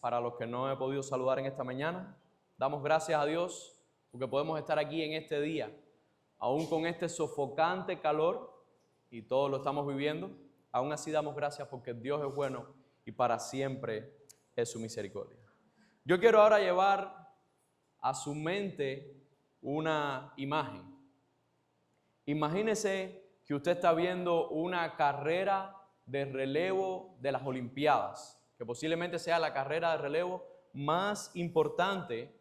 para los que no he podido saludar en esta mañana. Damos gracias a Dios porque podemos estar aquí en este día, aún con este sofocante calor, y todos lo estamos viviendo. Aún así damos gracias porque Dios es bueno y para siempre es su misericordia. Yo quiero ahora llevar a su mente una imagen. Imagínese que usted está viendo una carrera de relevo de las Olimpiadas, que posiblemente sea la carrera de relevo más importante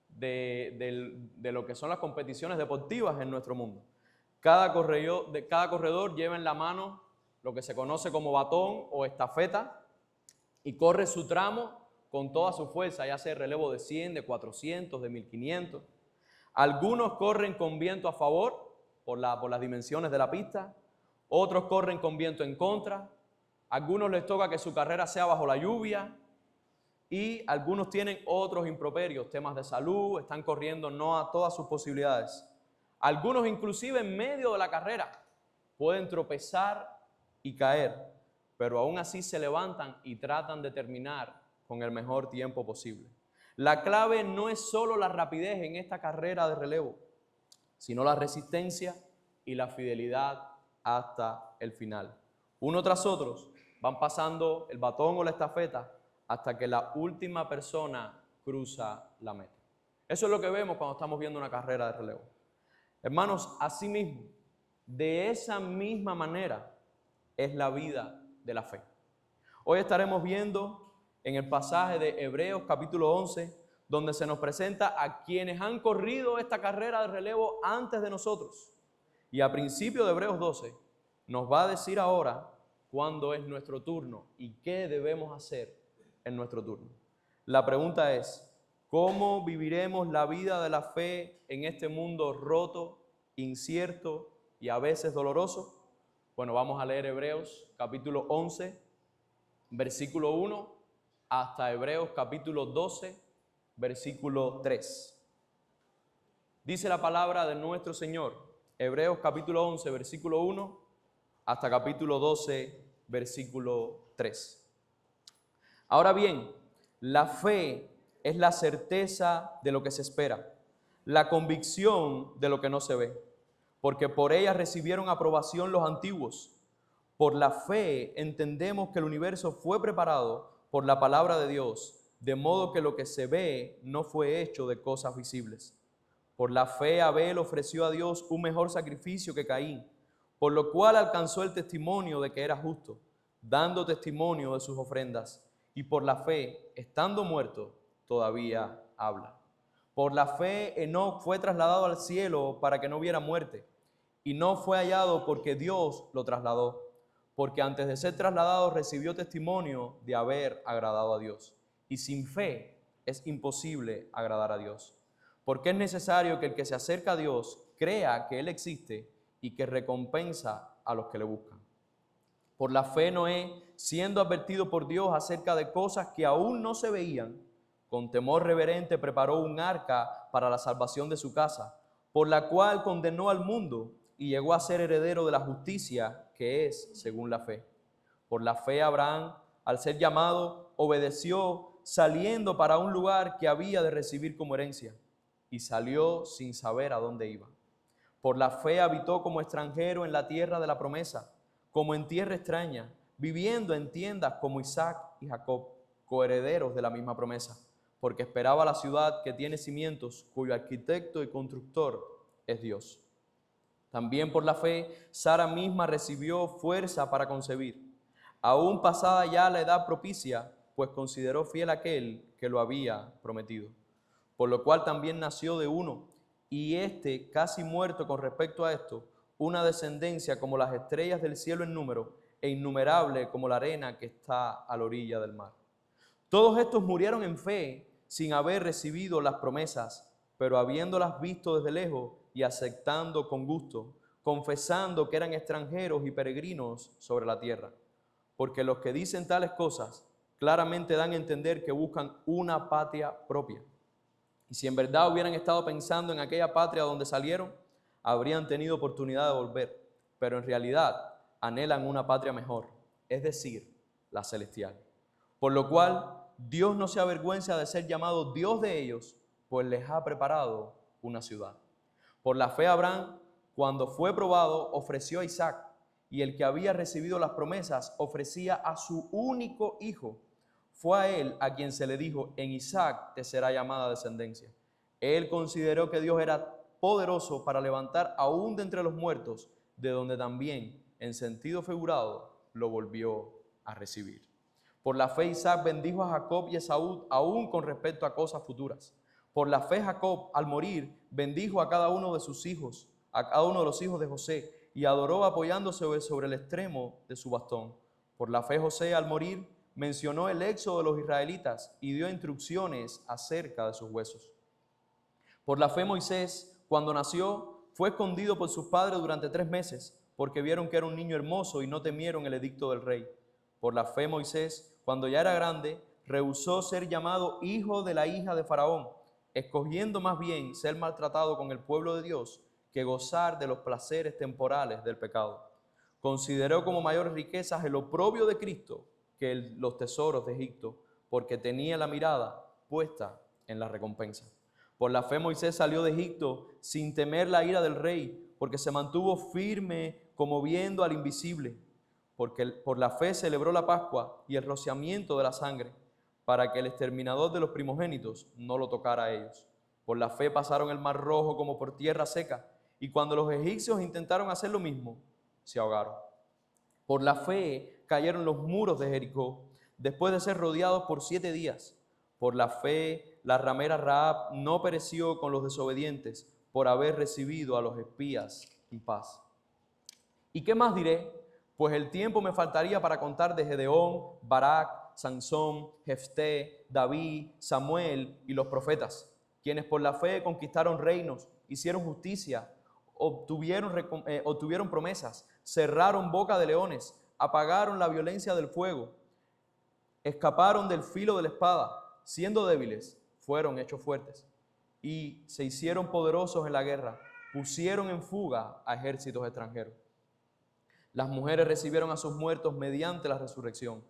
de lo que son las competiciones deportivas en nuestro mundo. Cada corredor lleva en la mano lo que se conoce como batón o estafeta y corre su tramo con toda su fuerza, ya sea relevo de 100, de 400, de 1500. Algunos corren con viento a favor por las dimensiones de la pista, otros corren con viento en contra, algunos les toca que su carrera sea bajo la lluvia y algunos tienen otros improperios, temas de salud, están corriendo no a todas sus posibilidades. Algunos inclusive en medio de la carrera pueden tropezar y caer, pero aún así se levantan y tratan de terminar con el mejor tiempo posible. La clave no es solo la rapidez en esta carrera de relevo, sino la resistencia y la fidelidad hasta el final. Uno tras otro van pasando el batón o la estafeta hasta que la última persona cruza la meta. Eso es lo que vemos cuando estamos viendo una carrera de relevo. Hermanos, asimismo, de esa misma manera es la vida de la fe. Hoy estaremos viendo en el pasaje de Hebreos capítulo 11, donde se nos presenta a quienes han corrido esta carrera de relevo antes de nosotros. Y a principio de Hebreos 12 nos va a decir ahora cuándo es nuestro turno y qué debemos hacer en nuestro turno. La pregunta es, ¿cómo viviremos la vida de la fe en este mundo roto, incierto y a veces doloroso? Bueno, vamos a leer Hebreos capítulo 11, versículo 1, hasta Hebreos capítulo 12, versículo 3. Dice la palabra de nuestro Señor, Hebreos capítulo 11, versículo 1, hasta capítulo 12, versículo 3. Ahora bien, la fe es la certeza de lo que se espera, la convicción de lo que no se ve, porque por ella recibieron aprobación los antiguos. Por la fe entendemos que el universo fue preparado por la palabra de Dios, de modo que lo que se ve no fue hecho de cosas visibles. Por la fe Abel ofreció a Dios un mejor sacrificio que Caín, por lo cual alcanzó el testimonio de que era justo, dando testimonio de sus ofrendas. Y por la fe, estando muerto, todavía habla. Por la fe Enoc fue trasladado al cielo para que no viera muerte, y no fue hallado porque Dios lo trasladó, porque antes de ser trasladado recibió testimonio de haber agradado a Dios. Y sin fe es imposible agradar a Dios, porque es necesario que el que se acerca a Dios crea que Él existe y que recompensa a los que le buscan. Por la fe Noé, siendo advertido por Dios acerca de cosas que aún no se veían, con temor reverente preparó un arca para la salvación de su casa, por la cual condenó al mundo y llegó a ser heredero de la justicia que es según la fe. Por la fe Abraham, al ser llamado, obedeció, saliendo para un lugar que había de recibir como herencia, y salió sin saber a dónde iba. Por la fe habitó como extranjero en la tierra de la promesa, como en tierra extraña, viviendo en tiendas como Isaac y Jacob, coherederos de la misma promesa, porque esperaba la ciudad que tiene cimientos, cuyo arquitecto y constructor es Dios. También por la fe, Sara misma recibió fuerza para concebir, aún pasada ya la edad propicia, pues consideró fiel aquel que lo había prometido. Por lo cual también nació de uno, y éste, casi muerto con respecto a esto, una descendencia como las estrellas del cielo en número, e innumerable como la arena que está a la orilla del mar. Todos estos murieron en fe, sin haber recibido las promesas, pero habiéndolas visto desde lejos y aceptando con gusto, confesando que eran extranjeros y peregrinos sobre la tierra. Porque los que dicen tales cosas claramente dan a entender que buscan una patria propia. Y si en verdad hubieran estado pensando en aquella patria donde salieron, habrían tenido oportunidad de volver, pero en realidad anhelan una patria mejor, es decir, la celestial. Por lo cual, Dios no se avergüenza de ser llamado Dios de ellos, pues les ha preparado una ciudad. Por la fe Abraham, cuando fue probado, ofreció a Isaac, y el que había recibido las promesas ofrecía a su único hijo. Fue a él a quien se le dijo: en Isaac te será llamada descendencia. Él consideró que Dios era poderoso para levantar aún de entre los muertos, de donde también, en sentido figurado, lo volvió a recibir. Por la fe Isaac bendijo a Jacob y Esaú, aún con respecto a cosas futuras. Por la fe Jacob, al morir, bendijo a cada uno de sus hijos, a cada uno de los hijos de José, y adoró apoyándose sobre el extremo de su bastón. Por la fe José, al morir, mencionó el éxodo de los israelitas y dio instrucciones acerca de sus huesos. Por la fe Moisés, cuando nació, fue escondido por sus padres durante 3 meses, porque vieron que era un niño hermoso y no temieron el edicto del rey. Por la fe Moisés, cuando ya era grande, rehusó ser llamado hijo de la hija de Faraón, escogiendo más bien ser maltratado con el pueblo de Dios que gozar de los placeres temporales del pecado. Consideró como mayores riquezas el oprobio de Cristo que los tesoros de Egipto, porque tenía la mirada puesta en la recompensa. Por la fe Moisés salió de Egipto sin temer la ira del rey, porque se mantuvo firme como viendo al invisible. Porque por la fe celebró la Pascua y el rociamiento de la sangre, para que el exterminador de los primogénitos no lo tocara a ellos. Por la fe pasaron el mar Rojo como por tierra seca, y cuando los egipcios intentaron hacer lo mismo, se ahogaron. Por la fe cayeron los muros de Jericó, después de ser rodeados por 7 días. Por la fe la ramera Rahab no pereció con los desobedientes, por haber recibido a los espías en paz. ¿Y qué más diré? Pues el tiempo me faltaría para contar de Gedeón, Barak, Sansón, Jefté, David, Samuel y los profetas, quienes por la fe conquistaron reinos, hicieron justicia, obtuvieron promesas, cerraron boca de leones, apagaron la violencia del fuego, escaparon del filo de la espada, siendo débiles, fueron hechos fuertes, y se hicieron poderosos en la guerra, pusieron en fuga a ejércitos extranjeros. Las mujeres recibieron a sus muertos mediante la resurrección.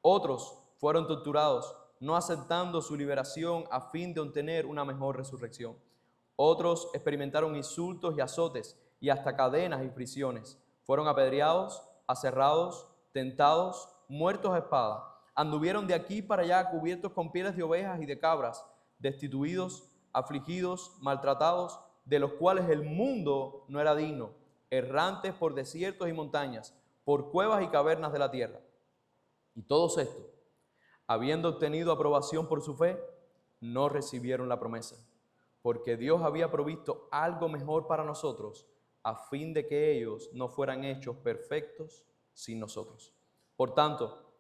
Otros fueron torturados, no aceptando su liberación a fin de obtener una mejor resurrección. Otros experimentaron insultos y azotes y hasta cadenas y prisiones. Fueron apedreados, aserrados, tentados, muertos a espada. Anduvieron de aquí para allá cubiertos con pieles de ovejas y de cabras, destituidos, afligidos, maltratados, de los cuales el mundo no era digno, errantes por desiertos y montañas, por cuevas y cavernas de la tierra. Y todos estos, habiendo obtenido aprobación por su fe, no recibieron la promesa, porque Dios había provisto algo mejor para nosotros, a fin de que ellos no fueran hechos perfectos sin nosotros. Por tanto,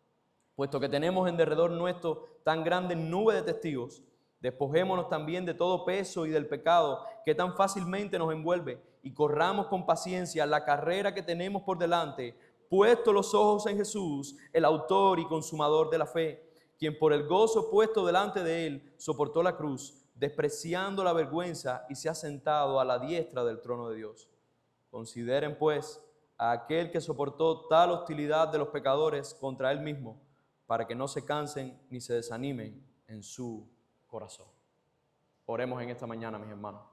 puesto que tenemos en derredor nuestro tan grande nube de testigos, despojémonos también de todo peso y del pecado que tan fácilmente nos envuelve, y corramos con paciencia la carrera que tenemos por delante, puesto los ojos en Jesús, el autor y consumador de la fe, quien por el gozo puesto delante de él soportó la cruz, despreciando la vergüenza, y se ha sentado a la diestra del trono de Dios. Consideren pues a aquel que soportó tal hostilidad de los pecadores contra él mismo, para que no se cansen ni se desanimen en su corazón. Oremos en esta mañana, mis hermanos.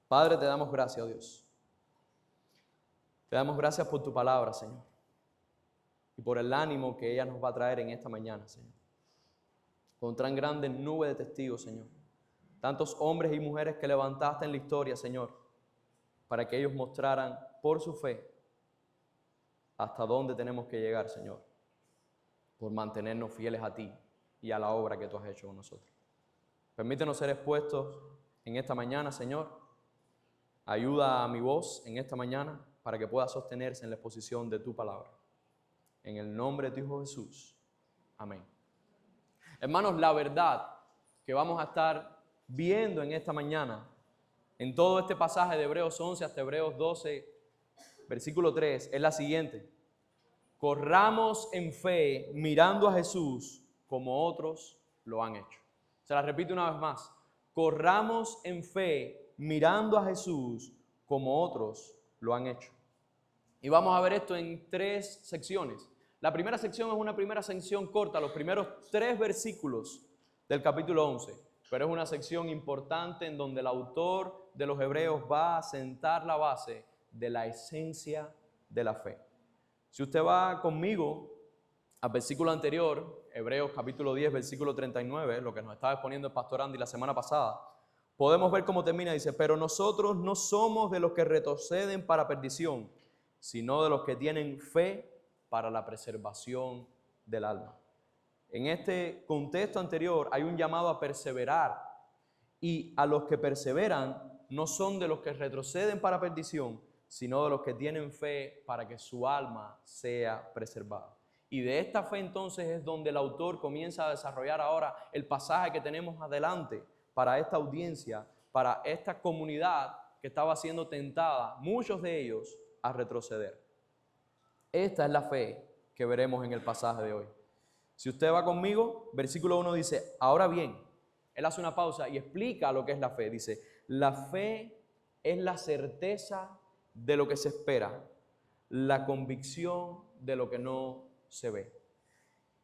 Padre, te damos gracias, oh Dios. Te damos gracias por tu palabra, Señor, y por el ánimo que ella nos va a traer en esta mañana, Señor. Con tan grande nube de testigos, Señor. Tantos hombres y mujeres que levantaste en la historia, Señor, para que ellos mostraran por su fe hasta dónde tenemos que llegar, Señor, por mantenernos fieles a ti y a la obra que tú has hecho con nosotros. Permítenos ser expuestos en esta mañana, Señor. Ayuda a mi voz en esta mañana para que pueda sostenerse en la exposición de tu palabra. En el nombre de tu Hijo Jesús. Amén. Hermanos, la verdad que vamos a estar viendo en esta mañana, en todo este pasaje de Hebreos 11 hasta Hebreos 12, versículo 3, es la siguiente. Corramos en fe mirando a Jesús como otros lo han hecho. Se la repito una vez más. Corramos en fe mirando a Jesús como otros lo han hecho. Y vamos a ver esto en 3 secciones. La primera sección es una primera sección corta, los primeros 3 versículos del capítulo 11, pero es una sección importante en donde el autor de los Hebreos va a sentar la base de la esencia de la fe. Si usted va conmigo al versículo anterior, Hebreos capítulo 10, versículo 39, lo que nos estaba exponiendo el pastor Andy la semana pasada, podemos ver cómo termina. Dice, pero nosotros no somos de los que retroceden para perdición, sino de los que tienen fe para la preservación del alma. En este contexto anterior hay un llamado a perseverar, y a los que perseveran no son de los que retroceden para perdición, sino de los que tienen fe para que su alma sea preservada. Y de esta fe entonces es donde el autor comienza a desarrollar ahora el pasaje que tenemos adelante para esta audiencia, para esta comunidad que estaba siendo tentada, muchos de ellos, a retroceder. Esta es la fe que veremos en el pasaje de hoy. Si usted va conmigo, versículo 1 dice, ahora bien, él hace una pausa y explica lo que es la fe. Dice, la fe es la certeza de lo que se espera, la convicción de lo que no se ve.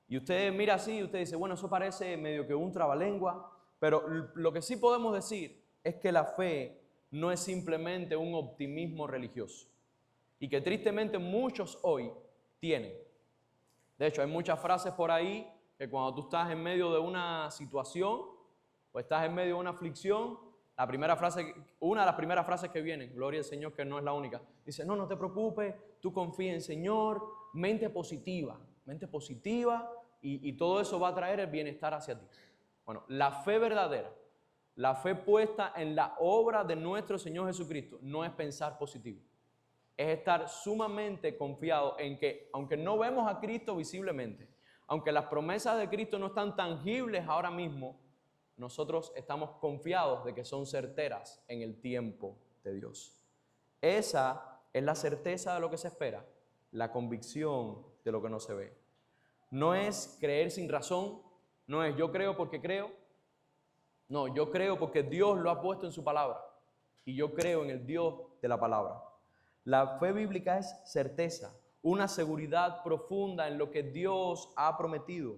Y usted mira así y usted dice, bueno, eso parece medio que un trabalengua, pero lo que sí podemos decir es que la fe no es simplemente un optimismo religioso, y que tristemente muchos hoy tienen. De hecho, hay muchas frases por ahí que cuando tú estás en medio de una situación o estás en medio de una aflicción, una de las primeras frases que vienen, gloria al Señor que no es la única, dice, no te preocupes, tú confía en el Señor, mente positiva y todo eso va a traer el bienestar hacia ti. Bueno, la fe verdadera, la fe puesta en la obra de nuestro Señor Jesucristo, no es pensar positivo. Es estar sumamente confiado en que, aunque no vemos a Cristo visiblemente, aunque las promesas de Cristo no están tangibles ahora mismo, nosotros estamos confiados de que son certeras en el tiempo de Dios. Esa es la certeza de lo que se espera, la convicción de lo que no se ve. No es creer sin razón, no es yo creo porque creo, no, yo creo porque Dios lo ha puesto en su palabra y yo creo en el Dios de la palabra. La fe bíblica es certeza, una seguridad profunda en lo que Dios ha prometido,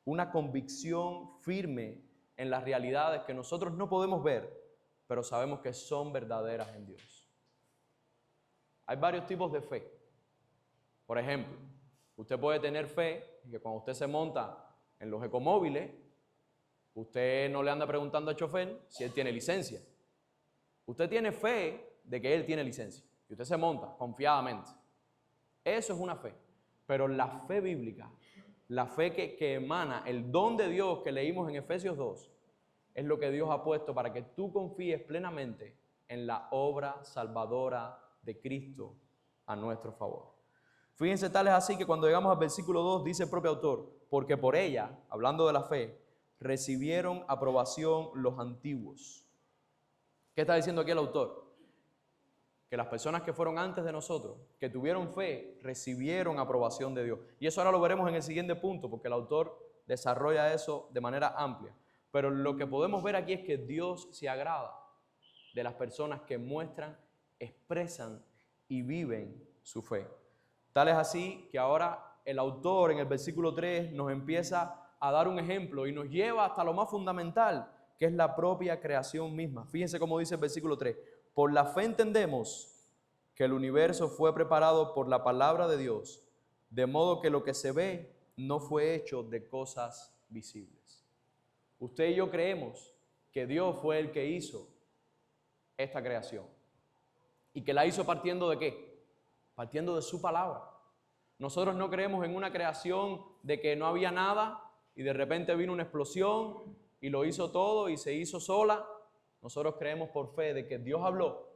una convicción firme en las realidades que nosotros no podemos ver, pero sabemos que son verdaderas en Dios. Hay varios tipos de fe. Por ejemplo, usted puede tener fe en que cuando usted se monta en los ecomóviles, usted no le anda preguntando al chofer si él tiene licencia. Usted tiene fe de que él tiene licencia. Y usted se monta confiadamente. Eso es una fe. Pero la fe bíblica, la fe que emana el don de Dios que leímos en Efesios 2, es lo que Dios ha puesto para que tú confíes plenamente en la obra salvadora de Cristo a nuestro favor. Fíjense, tal es así que cuando llegamos al versículo 2 dice el propio autor, porque por ella, hablando de la fe, recibieron aprobación los antiguos. ¿Qué está diciendo aquí el autor? Que las personas que fueron antes de nosotros, que tuvieron fe, recibieron aprobación de Dios. Y eso ahora lo veremos en el siguiente punto, porque el autor desarrolla eso de manera amplia. Pero lo que podemos ver aquí es que Dios se agrada de las personas que muestran, expresan y viven su fe. Tal es así que ahora el autor en el versículo 3 nos empieza a dar un ejemplo y nos lleva hasta lo más fundamental, que es la propia creación misma. Fíjense cómo dice el versículo 3. Por la fe entendemos que el universo fue preparado por la palabra de Dios, de modo que lo que se ve no fue hecho de cosas visibles. Usted y yo creemos que Dios fue el que hizo esta creación. ¿Y que la hizo partiendo de qué? Partiendo de su palabra. Nosotros no creemos en una creación de que no había nada y de repente vino una explosión y lo hizo todo y se hizo sola. Nosotros creemos por fe de que Dios habló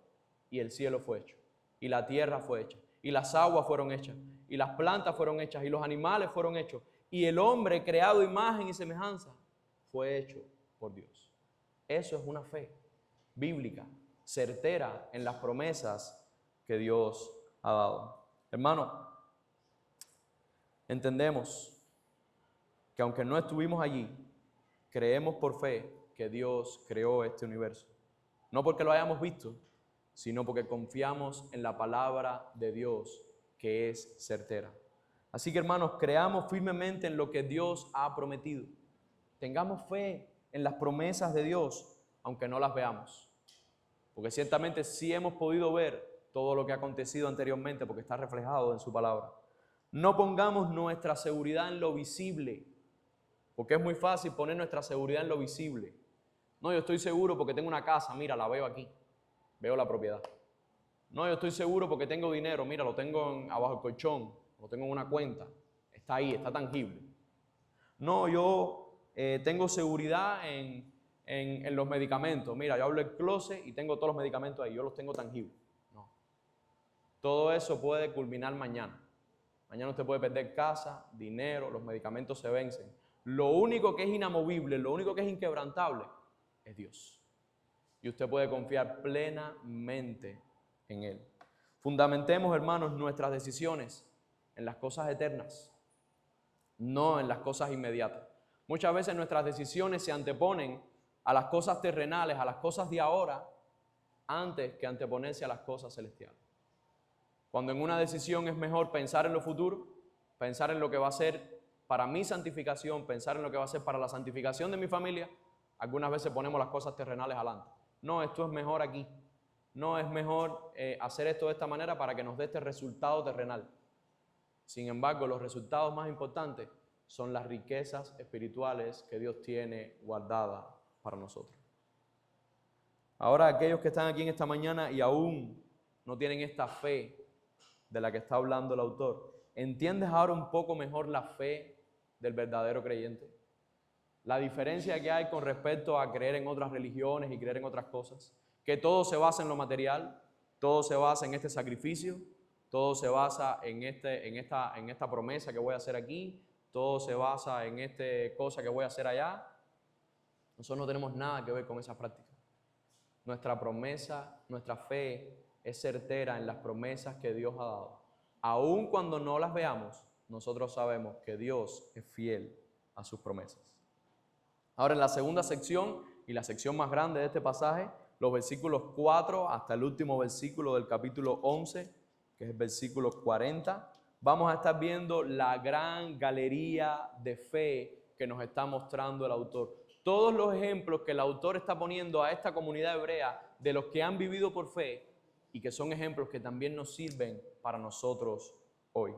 y el cielo fue hecho, y la tierra fue hecha, y las aguas fueron hechas, y las plantas fueron hechas, y los animales fueron hechos, y el hombre creado a imagen y semejanza fue hecho por Dios. Eso es una fe bíblica, certera en las promesas que Dios ha dado. Hermano, entendemos que aunque no estuvimos allí, creemos por fe que Dios creó este universo. No porque lo hayamos visto, sino porque confiamos en la palabra de Dios que es certera. Así que, hermanos, creamos firmemente en lo que Dios ha prometido. Tengamos fe en las promesas de Dios, aunque no las veamos. Porque ciertamente sí hemos podido ver todo lo que ha acontecido anteriormente, porque está reflejado en su palabra. No pongamos nuestra seguridad en lo visible, porque es muy fácil poner nuestra seguridad en lo visible. No, yo estoy seguro porque tengo una casa, mira, la veo aquí, veo la propiedad. No, yo estoy seguro porque tengo dinero, mira, lo tengo abajo del colchón, lo tengo en una cuenta, está ahí, está tangible. No, yo tengo seguridad en los medicamentos, mira, yo hablo del closet y tengo todos los medicamentos ahí, yo los tengo tangibles. No. Todo eso puede culminar mañana. Mañana usted puede perder casa, dinero, los medicamentos se vencen. Lo único que es inamovible, lo único que es inquebrantable es Dios. Y usted puede confiar plenamente en Él. Fundamentemos, hermanos, nuestras decisiones en las cosas eternas, no en las cosas inmediatas. Muchas veces nuestras decisiones se anteponen a las cosas terrenales, a las cosas de ahora, antes que anteponerse a las cosas celestiales. Cuando en una decisión es mejor pensar en lo futuro, pensar en lo que va a ser para mi santificación, pensar en lo que va a ser para la santificación de mi familia, algunas veces ponemos las cosas terrenales adelante. No, esto es mejor aquí. No, es mejor hacer esto de esta manera para que nos dé este resultado terrenal. Sin embargo, los resultados más importantes son las riquezas espirituales que Dios tiene guardadas para nosotros. Ahora, aquellos que están aquí en esta mañana y aún no tienen esta fe de la que está hablando el autor, ¿entiendes ahora un poco mejor la fe del verdadero creyente? La diferencia que hay con respecto a creer en otras religiones y creer en otras cosas, que todo se basa en lo material, todo se basa en este sacrificio, todo se basa en esta promesa que voy a hacer aquí, todo se basa en esta cosa que voy a hacer allá. Nosotros no tenemos nada que ver con esas prácticas. Nuestra promesa, nuestra fe es certera en las promesas que Dios ha dado. Aun cuando no las veamos, nosotros sabemos que Dios es fiel a sus promesas. Ahora, en la segunda sección y la sección más grande de este pasaje, los versículos 4 hasta el último versículo del capítulo 11, que es el versículo 40, vamos a estar viendo la gran galería de fe que nos está mostrando el autor. Todos los ejemplos que el autor está poniendo a esta comunidad hebrea de los que han vivido por fe y que son ejemplos que también nos sirven para nosotros hoy.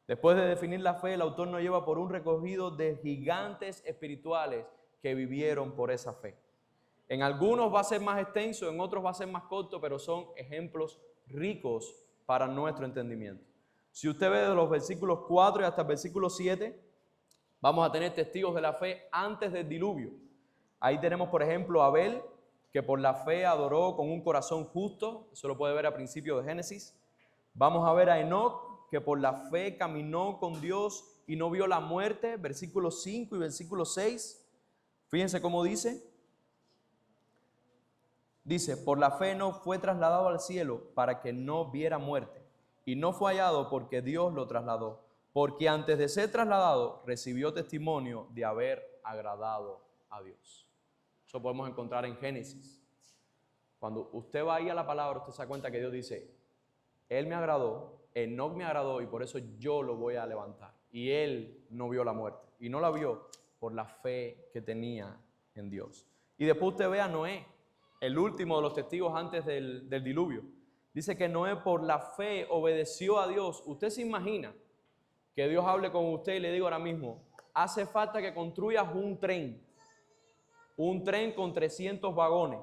Después de definir la fe, el autor nos lleva por un recorrido de gigantes espirituales que vivieron por esa fe. En algunos va a ser más extenso, en otros va a ser más corto, pero son ejemplos ricos para nuestro entendimiento. Si usted ve de los versículos 4 y hasta el versículo 7, vamos a tener testigos de la fe antes del diluvio. Ahí tenemos, por ejemplo, a Abel, que por la fe adoró con un corazón justo. Eso lo puede ver a principios de Génesis. Vamos a ver a Enoc, que por la fe caminó con Dios y no vio la muerte. Versículos 5 y versículo 6. Fíjense cómo dice. Dice, por la fe Enoc fue trasladado al cielo para que no viera muerte. Y no fue hallado porque Dios lo trasladó. Porque antes de ser trasladado, recibió testimonio de haber agradado a Dios. Eso podemos encontrar en Génesis. Cuando usted va ahí a la palabra, usted se da cuenta que Dios dice, Él me agradó, Enoc me agradó y por eso yo lo voy a levantar. Y él no vio la muerte. Y no la vio por la fe que tenía en Dios. Y después usted ve a Noé, el último de los testigos antes del diluvio. Dice que Noé por la fe obedeció a Dios. Usted se imagina que Dios hable con usted y le diga ahora mismo, hace falta que construyas un tren con 300 vagones.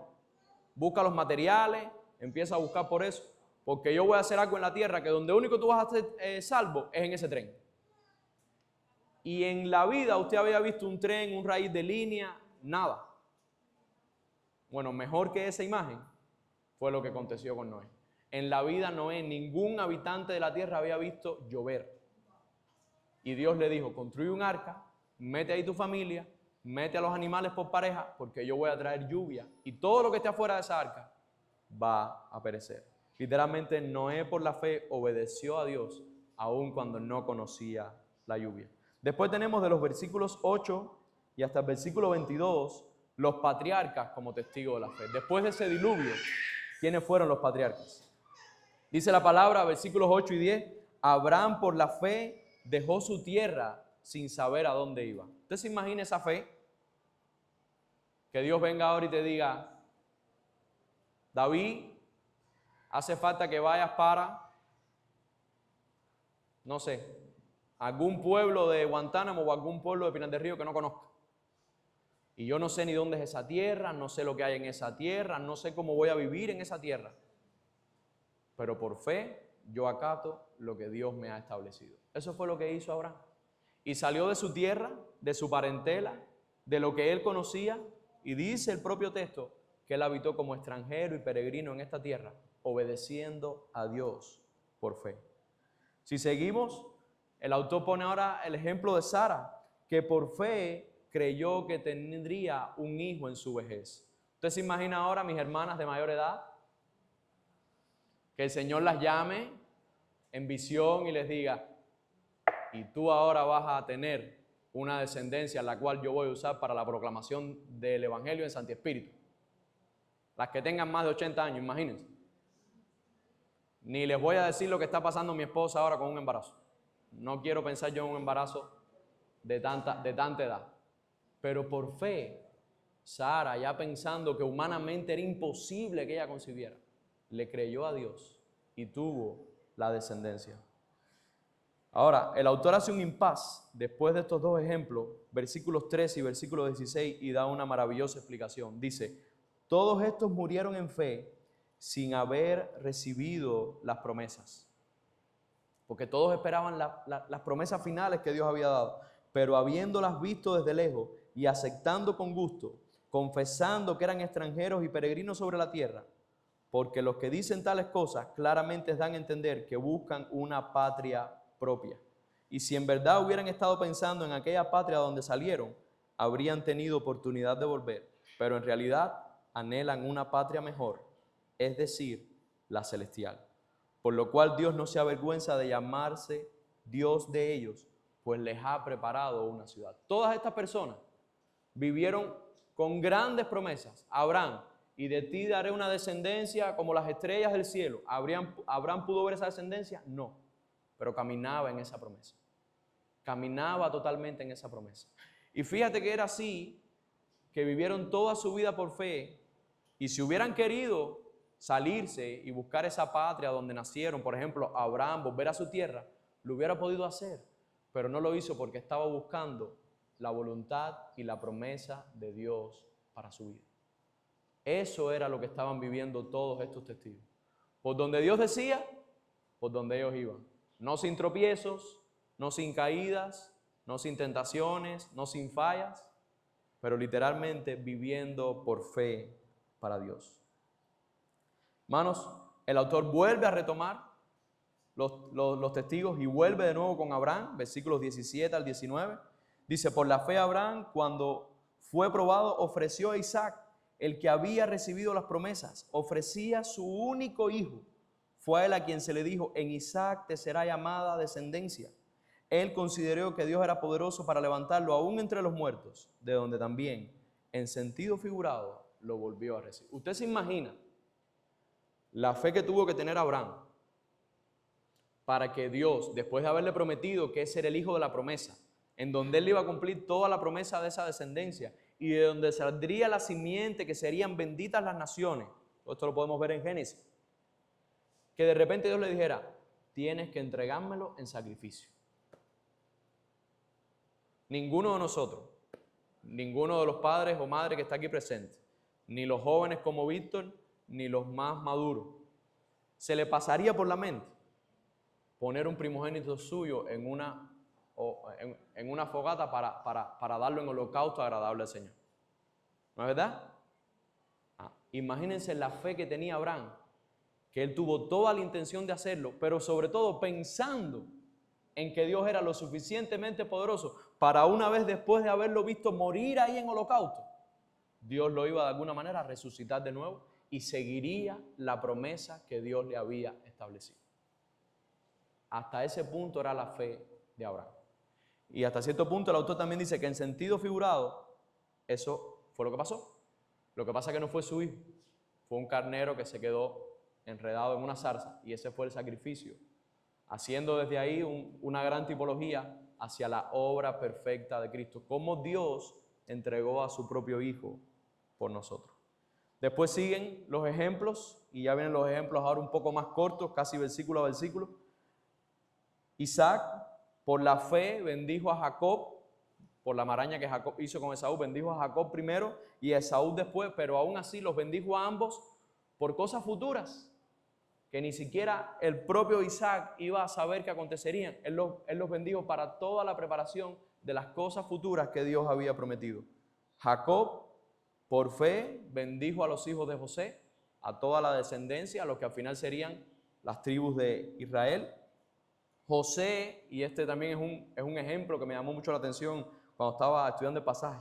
Busca los materiales, empieza a buscar por eso, porque yo voy a hacer algo en la tierra que donde único tú vas a ser salvo es en ese tren. Y en la vida usted había visto un tren, un raíz de línea, nada. Bueno, mejor que esa imagen fue lo que aconteció con Noé. En la vida Noé, ningún habitante de la tierra había visto llover. Y Dios le dijo, construye un arca, mete ahí tu familia, mete a los animales por pareja, porque yo voy a traer lluvia. Y todo lo que esté afuera de esa arca va a perecer. Literalmente Noé por la fe obedeció a Dios, aun cuando no conocía la lluvia. Después tenemos de los versículos 8 y hasta el versículo 22, los patriarcas como testigos de la fe. Después de ese diluvio, ¿quiénes fueron los patriarcas? Dice la palabra, versículos 8 y 10, Abraham por la fe dejó su tierra sin saber a dónde iba. ¿Usted se imagina esa fe? Que Dios venga ahora y te diga, David, hace falta que vayas para, no sé, algún pueblo de Guantánamo o algún pueblo de Pinar del Río que no conozca. Y yo no sé ni dónde es esa tierra, no sé lo que hay en esa tierra, no sé cómo voy a vivir en esa tierra. Pero por fe yo acato lo que Dios me ha establecido. Eso fue lo que hizo Abraham. Y salió de su tierra, de su parentela, de lo que él conocía, y dice el propio texto que él habitó como extranjero y peregrino en esta tierra, obedeciendo a Dios por fe. Si seguimos, el autor pone ahora el ejemplo de Sara, que por fe creyó que tendría un hijo en su vejez. ¿Usted se imagina ahora, mis hermanas de mayor edad, que el Señor las llame en visión y les diga, y tú ahora vas a tener una descendencia la cual yo voy a usar para la proclamación del Evangelio en Santi Espíritu? Las que tengan más de 80 años, imagínense. Ni les voy a decir lo que está pasando mi esposa ahora con un embarazo. No quiero pensar yo en un embarazo de tanta edad. Pero por fe, Sara, ya pensando que humanamente era imposible que ella concibiera, le creyó a Dios y tuvo la descendencia. Ahora, el autor hace un impasse después de estos dos ejemplos, versículos 13 y versículo 16, y da una maravillosa explicación. Dice, todos estos murieron en fe sin haber recibido las promesas. Porque todos esperaban las promesas finales que Dios había dado, pero habiéndolas visto desde lejos y aceptando con gusto, confesando que eran extranjeros y peregrinos sobre la tierra, porque los que dicen tales cosas claramente dan a entender que buscan una patria propia. Y si en verdad hubieran estado pensando en aquella patria donde salieron, habrían tenido oportunidad de volver, pero en realidad anhelan una patria mejor, es decir, la celestial. Por lo cual Dios no se avergüenza de llamarse Dios de ellos, pues les ha preparado una ciudad. Todas estas personas vivieron con grandes promesas. Abraham, y de ti daré una descendencia como las estrellas del cielo. ¿Abraham pudo ver esa descendencia? No, pero caminaba en esa promesa. Caminaba totalmente en esa promesa. Y fíjate que era así, que vivieron toda su vida por fe, y si hubieran querido salirse y buscar esa patria donde nacieron, por ejemplo, Abraham, volver a su tierra, lo hubiera podido hacer, pero no lo hizo porque estaba buscando la voluntad y la promesa de Dios para su vida. Eso era lo que estaban viviendo todos estos testigos. Por donde Dios decía, por donde ellos iban. No sin tropiezos, no sin caídas, no sin tentaciones, no sin fallas, pero literalmente viviendo por fe para Dios. Hermanos, el autor vuelve a retomar los testigos y vuelve de nuevo con Abraham, versículos 17 al 19. Dice, por la fe Abraham, cuando fue probado, ofreció a Isaac, el que había recibido las promesas, ofrecía su único hijo. Fue a él a quien se le dijo, en Isaac te será llamada descendencia. Él consideró que Dios era poderoso para levantarlo aún entre los muertos, de donde también, en sentido figurado, lo volvió a recibir. ¿Usted se imagina la fe que tuvo que tener Abraham para que Dios, después de haberle prometido que ese era el hijo de la promesa, en donde él iba a cumplir toda la promesa de esa descendencia y de donde saldría la simiente que serían benditas las naciones? Esto lo podemos ver en Génesis. Que de repente Dios le dijera, tienes que entregármelo en sacrificio. Ninguno de nosotros, ninguno de los padres o madres que está aquí presente, ni los jóvenes como Víctor, ni los más maduros, se le pasaría por la mente poner un primogénito suyo en una fogata para darlo en holocausto agradable al Señor. ¿No es verdad? Imagínense la fe que tenía Abraham, que él tuvo toda la intención de hacerlo, pero sobre todo pensando en que Dios era lo suficientemente poderoso para una vez después de haberlo visto morir ahí en holocausto, Dios lo iba de alguna manera a resucitar de nuevo y seguiría la promesa que Dios le había establecido. Hasta ese punto era la fe de Abraham. Y hasta cierto punto el autor también dice que en sentido figurado, eso fue lo que pasó. Lo que pasa es que no fue su hijo, fue un carnero que se quedó enredado en una zarza y ese fue el sacrificio haciendo desde ahí una gran tipología hacia la obra perfecta de Cristo, cómo Dios entregó a su propio Hijo por nosotros. Después siguen los ejemplos, y ya vienen los ejemplos ahora un poco más cortos, casi versículo a versículo. Isaac, por la fe, bendijo a Jacob, por la maraña que Jacob hizo con Esaú, bendijo a Jacob primero y a Esaú después, pero aún así los bendijo a ambos por cosas futuras, que ni siquiera el propio Isaac iba a saber que acontecerían. Él los bendijo para toda la preparación de las cosas futuras que Dios había prometido. Jacob, por fe, bendijo a los hijos de José, a toda la descendencia, a los que al final serían las tribus de Israel. José, y este también es un ejemplo que me llamó mucho la atención cuando estaba estudiando el pasaje.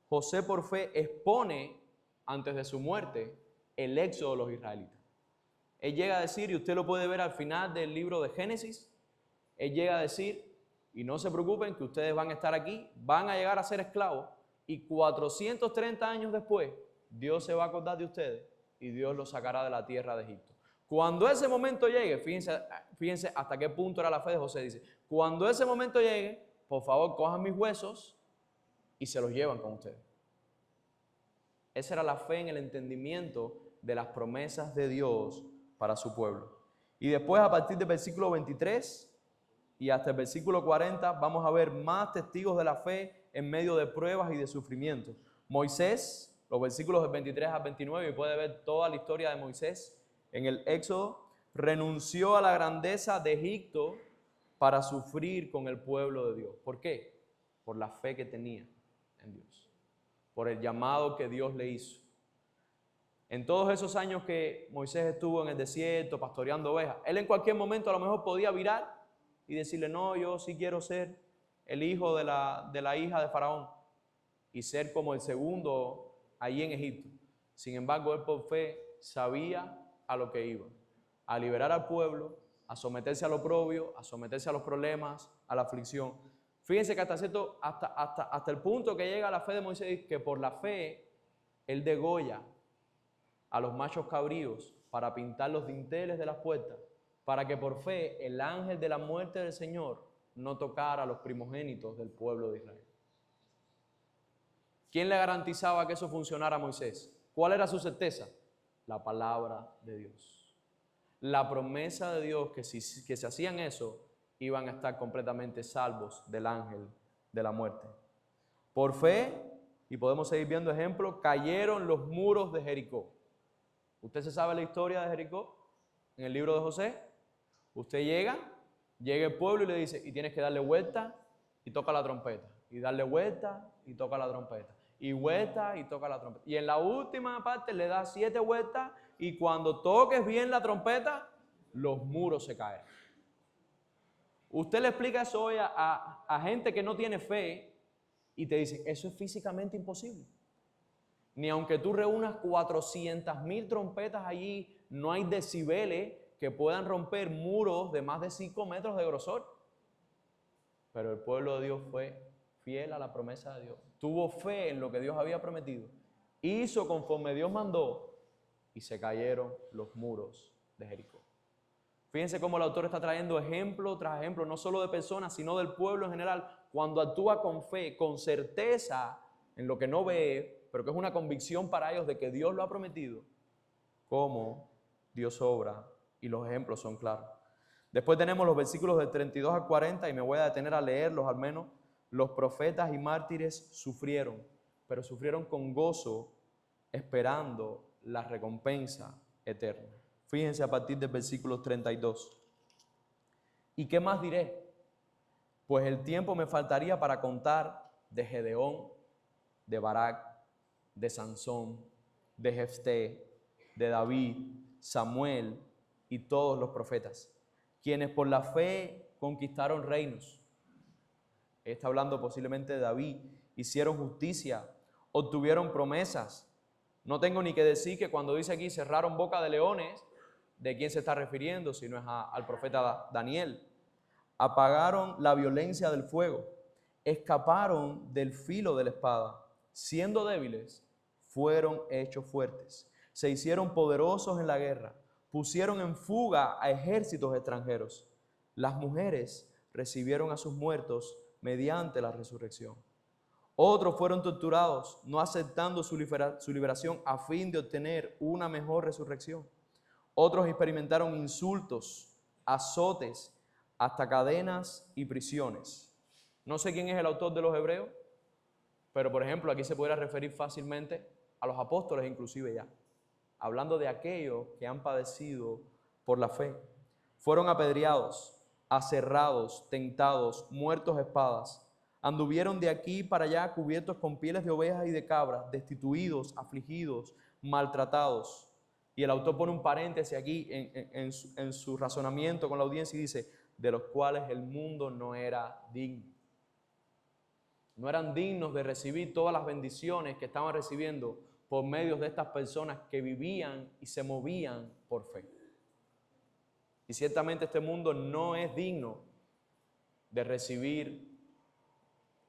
José por fe expone antes de su muerte el éxodo de los israelitas. Él llega a decir, y usted lo puede ver al final del libro de Génesis, él llega a decir, y no se preocupen que ustedes van a estar aquí, van a llegar a ser esclavos, y 430 años después, Dios se va a acordar de ustedes y Dios los sacará de la tierra de Egipto. Cuando ese momento llegue, fíjense hasta qué punto era la fe de José, dice, cuando ese momento llegue, por favor cojan mis huesos y se los llevan con ustedes. Esa era la fe en el entendimiento de las promesas de Dios para su pueblo. Y después, a partir del versículo 23 y hasta el versículo 40, vamos a ver más testigos de la fe en medio de pruebas y de sufrimiento. Moisés, los versículos del 23 al 29, y puede ver toda la historia de Moisés en el Éxodo, renunció a la grandeza de Egipto para sufrir con el pueblo de Dios. ¿Por qué? Por la fe que tenía en Dios, por el llamado que Dios le hizo. En todos esos años que Moisés estuvo en el desierto pastoreando ovejas, él en cualquier momento a lo mejor podía virar y decirle, no, yo sí quiero ser el hijo de la hija de Faraón y ser como el segundo allí en Egipto. Sin embargo, él por fe sabía a lo que iba, a liberar al pueblo, a someterse al oprobio, a someterse a los problemas, a la aflicción. Fíjense que hasta el punto que llega la fe de Moisés, que por la fe él degolla a los machos cabríos para pintar los dinteles de las puertas, para que por fe el ángel de la muerte del Señor no tocara a los primogénitos del pueblo de Israel. ¿Quién le garantizaba que eso funcionara a Moisés? ¿Cuál era su certeza? La palabra de Dios. La promesa de Dios que si hacían eso, iban a estar completamente salvos del ángel de la muerte. Por fe, y podemos seguir viendo ejemplos, cayeron los muros de Jericó. ¿Usted se sabe la historia de Jericó en el libro de José? Usted llega el pueblo y le dice, y tienes que darle vuelta y toca la trompeta. Y darle vuelta y toca la trompeta. Y vuelta y toca la trompeta. Y en la última parte le da 7 vueltas y cuando toques bien la trompeta, los muros se caen. Usted le explica eso hoy a gente que no tiene fe y te dice, eso es físicamente imposible. Ni aunque tú reúnas 400,000 trompetas allí, no hay decibeles que puedan romper muros de más de 5 metros de grosor. Pero el pueblo de Dios fue fiel a la promesa de Dios. Tuvo fe en lo que Dios había prometido. Hizo conforme Dios mandó y se cayeron los muros de Jericó. Fíjense cómo el autor está trayendo ejemplo tras ejemplo, no solo de personas, sino del pueblo en general. Cuando actúa con fe, con certeza en lo que no ve, pero que es una convicción para ellos de que Dios lo ha prometido, cómo Dios obra, y los ejemplos son claros. Después tenemos los versículos del 32 al 40 y me voy a detener a leerlos al menos. Los profetas y mártires sufrieron, pero sufrieron con gozo, esperando la recompensa eterna. Fíjense a partir del versículo 32. ¿Y qué más diré? Pues el tiempo me faltaría para contar de Gedeón, de Barak, de Sansón, de Jefté, de David, Samuel y todos los profetas, quienes por la fe conquistaron reinos. Está hablando posiblemente de David. Hicieron justicia, obtuvieron promesas. No tengo ni que decir que cuando dice aquí cerraron boca de leones, ¿de quién se está refiriendo? Si no es al profeta Daniel. Apagaron la violencia del fuego, escaparon del filo de la espada. Siendo débiles, fueron hechos fuertes. Se hicieron poderosos en la guerra, pusieron en fuga a ejércitos extranjeros. Las mujeres recibieron a sus muertos mediante la resurrección. Otros fueron torturados, no aceptando su liberación a fin de obtener una mejor resurrección. Otros experimentaron insultos, azotes, hasta cadenas y prisiones. No sé quién es el autor de los Hebreos, pero por ejemplo aquí se podría referir fácilmente a los apóstoles inclusive ya, hablando de aquellos que han padecido por la fe. Fueron apedreados, aserrados, tentados, muertos a espadas. Anduvieron de aquí para allá cubiertos con pieles de ovejas y de cabras, destituidos, afligidos, maltratados. Y el autor pone un paréntesis aquí en su razonamiento con la audiencia y dice, de los cuales el mundo no era digno. No eran dignos de recibir todas las bendiciones que estaban recibiendo por medio de estas personas que vivían y se movían por fe. Y ciertamente este mundo no es digno de recibir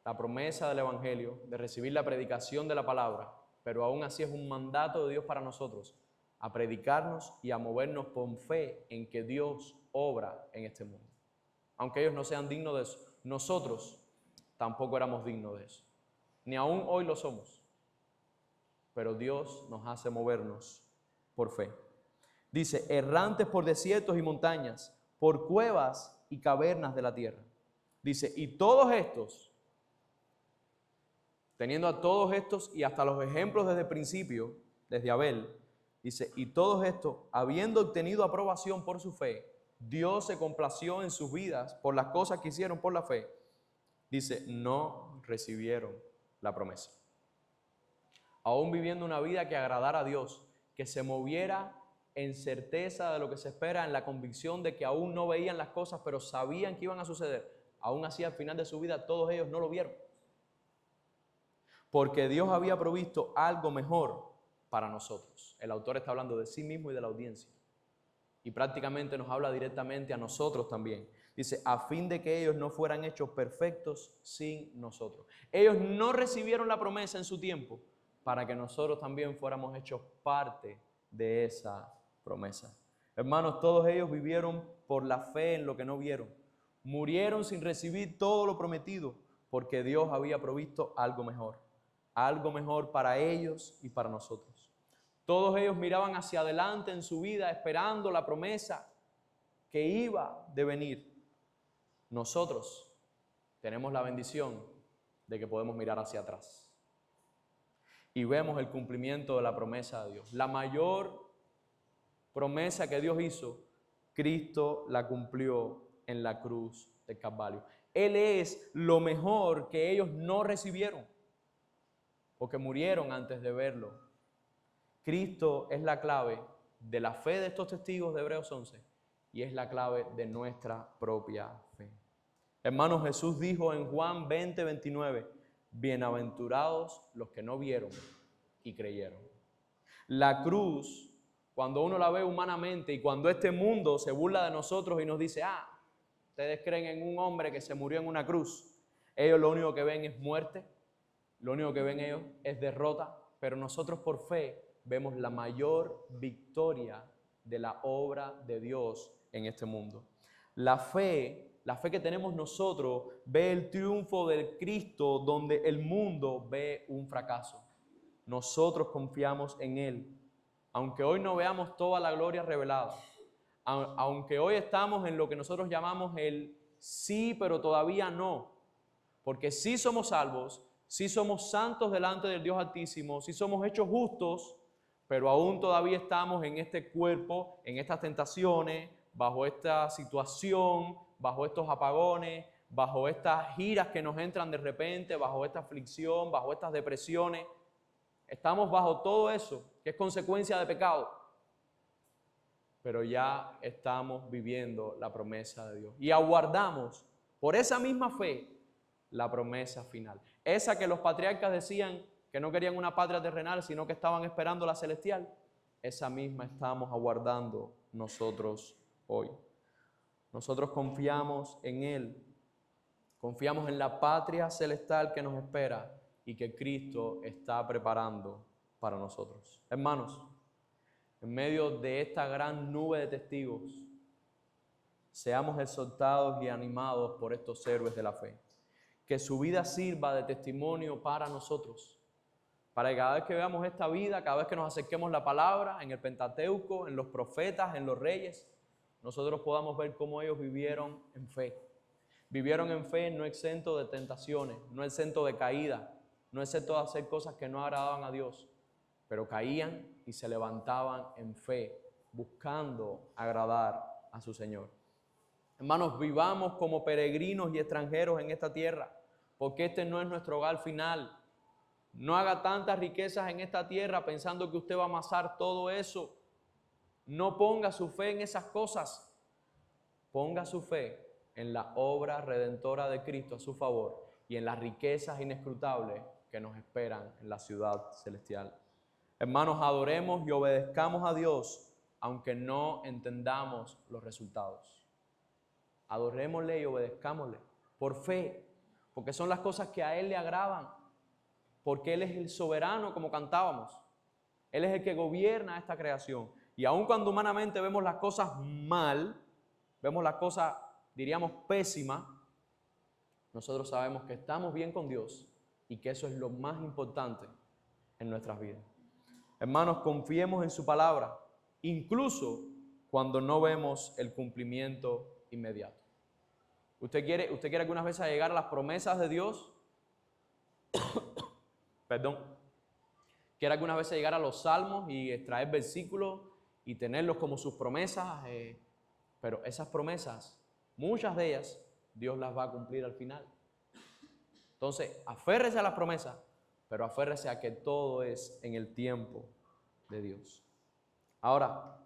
la promesa del Evangelio, de recibir la predicación de la palabra, pero aún así es un mandato de Dios para nosotros, a predicarnos y a movernos con fe en que Dios obra en este mundo. Aunque ellos no sean dignos de eso, nosotros tampoco éramos dignos de eso. Ni aún hoy lo somos. Pero Dios nos hace movernos por fe. Dice, errantes por desiertos y montañas, por cuevas y cavernas de la tierra. Dice, y todos estos, teniendo a todos estos y hasta los ejemplos desde el principio, desde Abel, dice, y todos estos, habiendo obtenido aprobación por su fe, Dios se complació en sus vidas por las cosas que hicieron por la fe. Dice, no recibieron la promesa. Aún viviendo una vida que agradara a Dios, que se moviera en certeza de lo que se espera, en la convicción de que aún no veían las cosas, pero sabían que iban a suceder. Aún así, al final de su vida, todos ellos no lo vieron. Porque Dios había provisto algo mejor para nosotros. El autor está hablando de sí mismo y de la audiencia. Y prácticamente nos habla directamente a nosotros también. Dice, a fin de que ellos no fueran hechos perfectos sin nosotros. Ellos no recibieron la promesa en su tiempo para que nosotros también fuéramos hechos parte de esa promesa. Hermanos, todos ellos vivieron por la fe en lo que no vieron. Murieron sin recibir todo lo prometido porque Dios había provisto algo mejor para ellos y para nosotros. Todos ellos miraban hacia adelante en su vida esperando la promesa que iba de venir. Nosotros tenemos la bendición de que podemos mirar hacia atrás y vemos el cumplimiento de la promesa de Dios. La mayor promesa que Dios hizo, Cristo la cumplió en la cruz del Calvario. Él es lo mejor que ellos no recibieron porque murieron antes de verlo. Cristo es la clave de la fe de estos testigos de Hebreos 11 y es la clave de nuestra propia fe. Hermanos, Jesús dijo en Juan 20:29, bienaventurados los que no vieron y creyeron. La cruz, cuando uno la ve humanamente y cuando este mundo se burla de nosotros y nos dice, ustedes creen en un hombre que se murió en una cruz, ellos lo único que ven es muerte, lo único que ven ellos es derrota, pero nosotros por fe vemos la mayor victoria de la obra de Dios en este mundo. La fe que tenemos nosotros ve el triunfo del Cristo donde el mundo ve un fracaso. Nosotros confiamos en Él. Aunque hoy no veamos toda la gloria revelada, aunque hoy estamos en lo que nosotros llamamos el sí, pero todavía no, porque sí somos salvos, sí somos santos delante del Dios Altísimo, sí somos hechos justos, pero aún todavía estamos en este cuerpo, en estas tentaciones, bajo esta situación, bajo estos apagones, bajo estas giras que nos entran de repente, bajo esta aflicción, bajo estas depresiones. Estamos bajo todo eso, que es consecuencia de pecado. Pero ya estamos viviendo la promesa de Dios. Y aguardamos, por esa misma fe, la promesa final. Esa que los patriarcas decían que no querían una patria terrenal, sino que estaban esperando la celestial. Esa misma estamos aguardando nosotros hoy. Nosotros confiamos en Él. Confiamos en la patria celestial que nos espera y que Cristo está preparando para nosotros. Hermanos, en medio de esta gran nube de testigos, seamos exhortados y animados por estos héroes de la fe. Que su vida sirva de testimonio para nosotros. Para que cada vez que veamos esta vida, cada vez que nos acerquemos a la palabra, en el Pentateuco, en los profetas, en los reyes, nosotros podamos ver cómo ellos vivieron en fe. Vivieron en fe no exento de tentaciones, no exento de caída, no exento de hacer cosas que no agradaban a Dios, pero caían y se levantaban en fe, buscando agradar a su Señor. Hermanos, vivamos como peregrinos y extranjeros en esta tierra, porque este no es nuestro hogar final. No haga tantas riquezas en esta tierra pensando que usted va a amasar todo eso. No ponga su fe en esas cosas. Ponga su fe en la obra redentora de Cristo a su favor y en las riquezas inescrutables que nos esperan en la ciudad celestial. Hermanos, adoremos y obedezcamos a Dios aunque no entendamos los resultados. Adorémosle y obedezcámosle por fe, porque son las cosas que a Él le agradan, porque Él es el soberano, como cantábamos. Él es el que gobierna esta creación. Y aun cuando humanamente vemos las cosas mal, vemos las cosas, diríamos, pésimas, nosotros sabemos que estamos bien con Dios y que eso es lo más importante en nuestras vidas. Hermanos, confiemos en su palabra, incluso cuando no vemos el cumplimiento inmediato. ¿Usted quiere algunas veces llegar a las promesas de Dios? Perdón. ¿Quiere algunas veces llegar a los salmos y extraer versículos y tenerlos como sus promesas? Pero esas promesas, muchas de ellas, Dios las va a cumplir al final. Entonces, aférrese a las promesas, pero aférrese a que todo es en el tiempo de Dios. Ahora,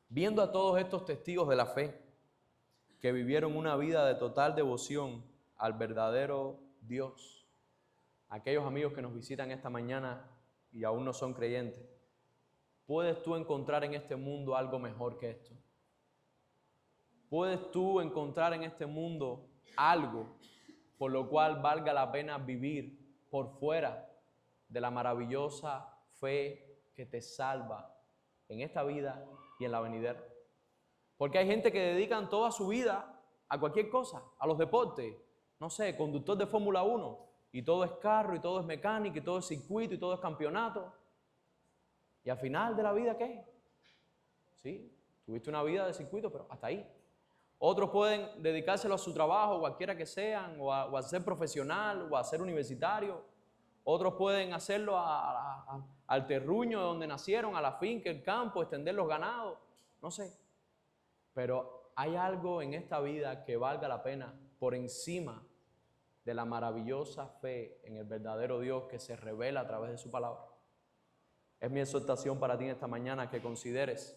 viendo a todos estos testigos de la fe que vivieron una vida de total devoción al verdadero Dios, aquellos amigos que nos visitan esta mañana y aún no son creyentes, ¿puedes tú encontrar en este mundo algo mejor que esto? ¿Puedes tú encontrar en este mundo algo por lo cual valga la pena vivir por fuera de la maravillosa fe que te salva en esta vida y en la venidera? Porque hay gente que dedican toda su vida a cualquier cosa, a los deportes, no sé, conductor de Fórmula 1, y todo es carro, y todo es mecánica, y todo es circuito, y todo es campeonato. ¿Y al final de la vida qué? Sí, tuviste una vida de circuito, pero hasta ahí. Otros pueden dedicárselo a su trabajo, cualquiera que sean, o a ser profesional, o a ser universitario. Otros pueden hacerlo al terruño de donde nacieron, a la finca, el campo, extender los ganados, no sé. Pero hay algo en esta vida que valga la pena por encima de la maravillosa fe en el verdadero Dios que se revela a través de su palabra. Es mi exhortación para ti en esta mañana que consideres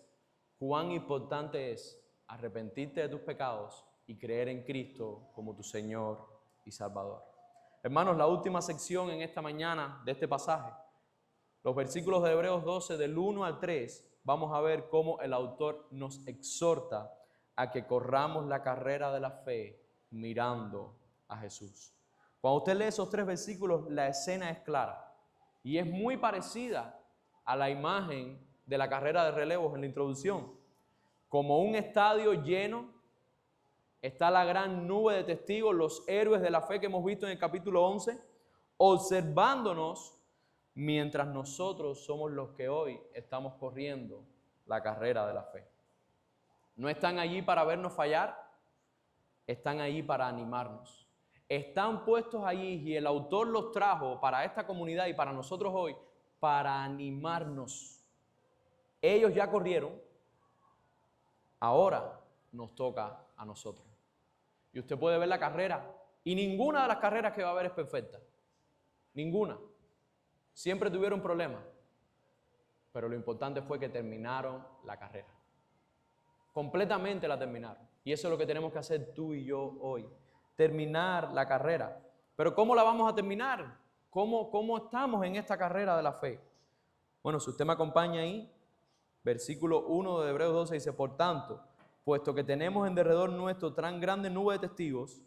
cuán importante es arrepentirte de tus pecados y creer en Cristo como tu Señor y Salvador. Hermanos, la última sección en esta mañana de este pasaje, los versículos de Hebreos 12 del 1 al 3, vamos a ver cómo el autor nos exhorta a que corramos la carrera de la fe mirando a Jesús. Cuando usted lee esos 3 versículos, la escena es clara y es muy parecida a la imagen de la carrera de relevos en la introducción. Como un estadio lleno, está la gran nube de testigos, los héroes de la fe que hemos visto en el capítulo 11, observándonos mientras nosotros somos los que hoy estamos corriendo la carrera de la fe. No están allí para vernos fallar, están allí para animarnos. Están puestos allí y el autor los trajo para esta comunidad y para nosotros hoy para animarnos. Ellos ya corrieron, ahora nos toca a nosotros. Y usted puede ver la carrera y ninguna de las carreras que va a haber es perfecta. Ninguna. Siempre tuvieron problemas, pero lo importante fue que terminaron la carrera. Completamente la terminaron. Y eso es lo que tenemos que hacer tú y yo hoy. Terminar la carrera. Pero ¿cómo la vamos a terminar? ¿Cómo estamos en esta carrera de la fe? Bueno, si usted me acompaña ahí, versículo 1 de Hebreos 12 dice: por tanto, puesto que tenemos en derredor nuestro tan grande nube de testigos,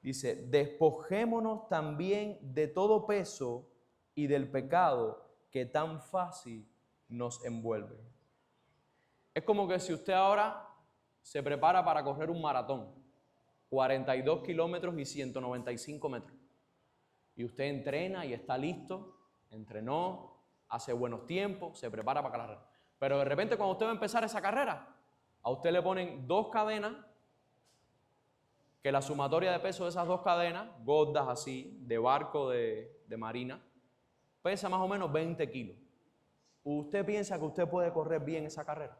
dice, despojémonos también de todo peso y del pecado que tan fácil nos envuelve. Es como que si usted ahora se prepara para correr un maratón, 42 kilómetros y 195 metros. Y usted entrena y está listo, entrenó, hace buenos tiempos, se prepara para la carrera. Pero de repente cuando usted va a empezar esa carrera, a usted le ponen 2 cadenas, que la sumatoria de peso de esas 2 cadenas, gordas así, de barco de marina, pesa más o menos 20 kilos. ¿Usted piensa que usted puede correr bien esa carrera?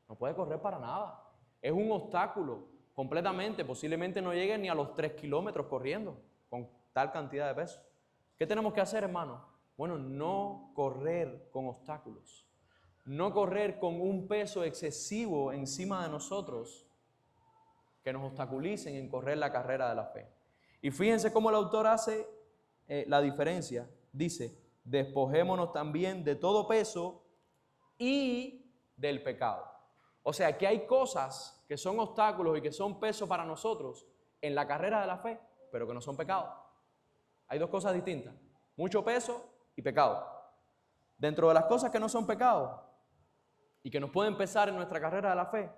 No puede correr para nada. Es un obstáculo completamente. Posiblemente no llegue ni a los 3 kilómetros corriendo con tal cantidad de peso. ¿Qué tenemos que hacer, hermano? Bueno, no correr con obstáculos. No correr con un peso excesivo encima de nosotros que nos obstaculicen en correr la carrera de la fe. Y fíjense cómo el autor hace la diferencia. Dice, despojémonos también de todo peso y del pecado. O sea, que hay cosas que son obstáculos y que son peso para nosotros en la carrera de la fe, pero que no son pecado. Hay 2 cosas distintas, mucho peso y pecado. Dentro de las cosas que no son pecado y que nos pueden pesar en nuestra carrera de la fe,